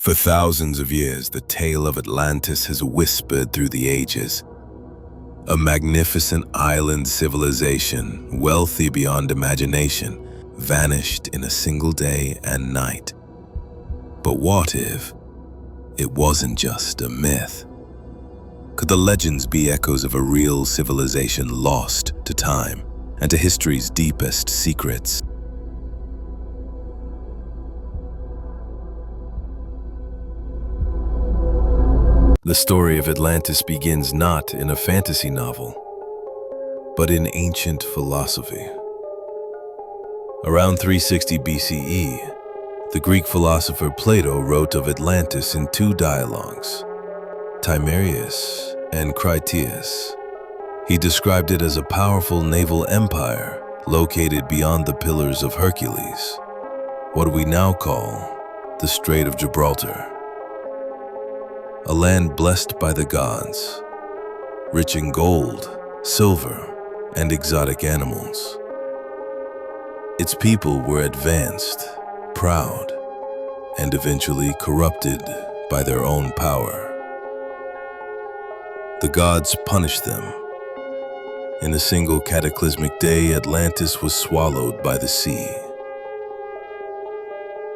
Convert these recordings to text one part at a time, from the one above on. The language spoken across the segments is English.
For thousands of years, the tale of Atlantis has whispered through the ages. A magnificent island civilization, wealthy beyond imagination, vanished in a single day and night. But what if it wasn't just a myth? Could the legends be echoes of a real civilization lost to time and to history's deepest secrets? The story of Atlantis begins not in a fantasy novel, but in ancient philosophy. Around 360 BCE, the Greek philosopher Plato wrote of Atlantis in two dialogues, Timarius and Critias. He described it as a powerful naval empire located beyond the Pillars of Hercules, what we now call the Strait of Gibraltar. A land blessed by the gods, rich in gold, silver, and exotic animals. Its people were advanced, proud, and eventually corrupted by their own power. The gods punished them. In a single cataclysmic day, Atlantis was swallowed by the sea.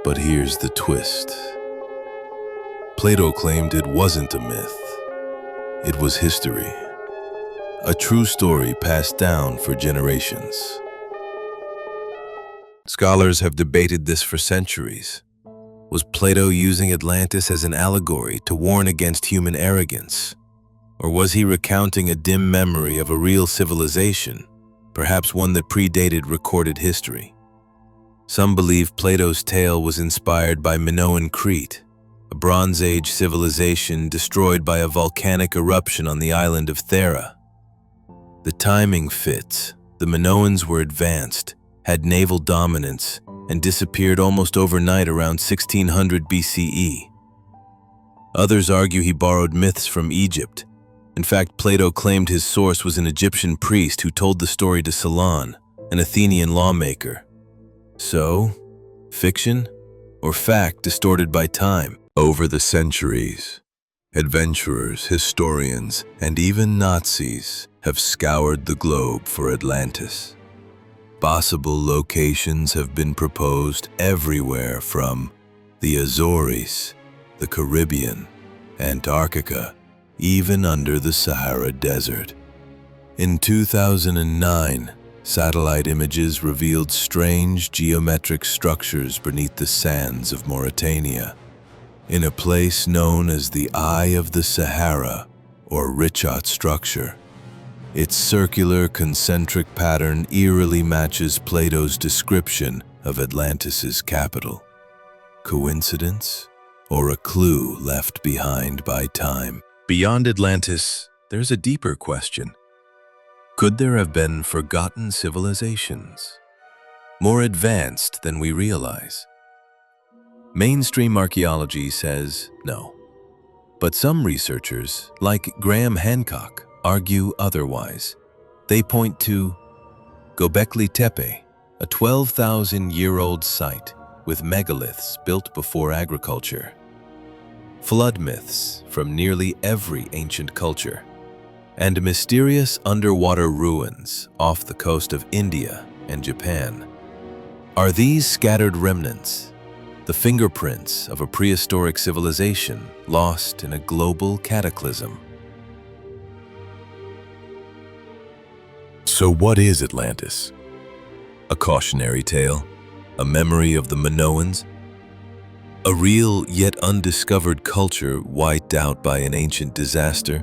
But here's the twist. Plato claimed it wasn't a myth. It was history. A true story passed down for generations. Scholars have debated this for centuries. Was Plato using Atlantis as an allegory to warn against human arrogance? Or was he recounting a dim memory of a real civilization, perhaps one that predated recorded history? Some believe Plato's tale was inspired by Minoan Crete, a Bronze Age civilization destroyed by a volcanic eruption on the island of Thera. The timing fits. The Minoans were advanced, had naval dominance, and disappeared almost overnight around 1600 BCE. Others argue he borrowed myths from Egypt. In fact, Plato claimed his source was an Egyptian priest who told the story to Solon, an Athenian lawmaker. So, fiction or fact distorted by time? Over the centuries, adventurers, historians, and even Nazis have scoured the globe for Atlantis. Possible locations have been proposed everywhere from the Azores, the Caribbean, Antarctica, even under the Sahara Desert. In 2009, satellite images revealed strange geometric structures beneath the sands of Mauritania, in a place known as the Eye of the Sahara, or Richat structure. Its circular, concentric pattern eerily matches Plato's description of Atlantis's capital. Coincidence, or a clue left behind by time? Beyond Atlantis, there's a deeper question. Could there have been forgotten civilizations, more advanced than we realize? Mainstream archaeology says no. But some researchers, like Graham Hancock, argue otherwise. They point to Göbekli Tepe, a 12,000-year-old site with megaliths built before agriculture. Flood myths from nearly every ancient culture, and mysterious underwater ruins off the coast of India and Japan. Are these scattered remnants the fingerprints of a prehistoric civilization lost in a global cataclysm? So what is Atlantis? A cautionary tale? A memory of the Minoans? A real yet undiscovered culture wiped out by an ancient disaster?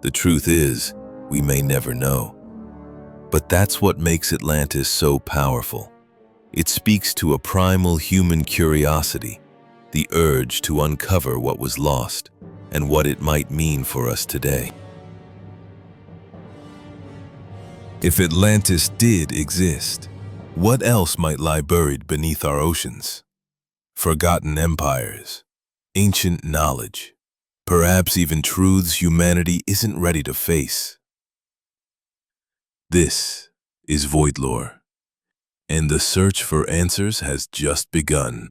The truth is, we may never know. But that's what makes Atlantis so powerful. It speaks to a primal human curiosity, the urge to uncover what was lost and what it might mean for us today. If Atlantis did exist, what else might lie buried beneath our oceans? Forgotten empires, ancient knowledge, perhaps even truths humanity isn't ready to face. This is Voidlore, and the search for answers has just begun.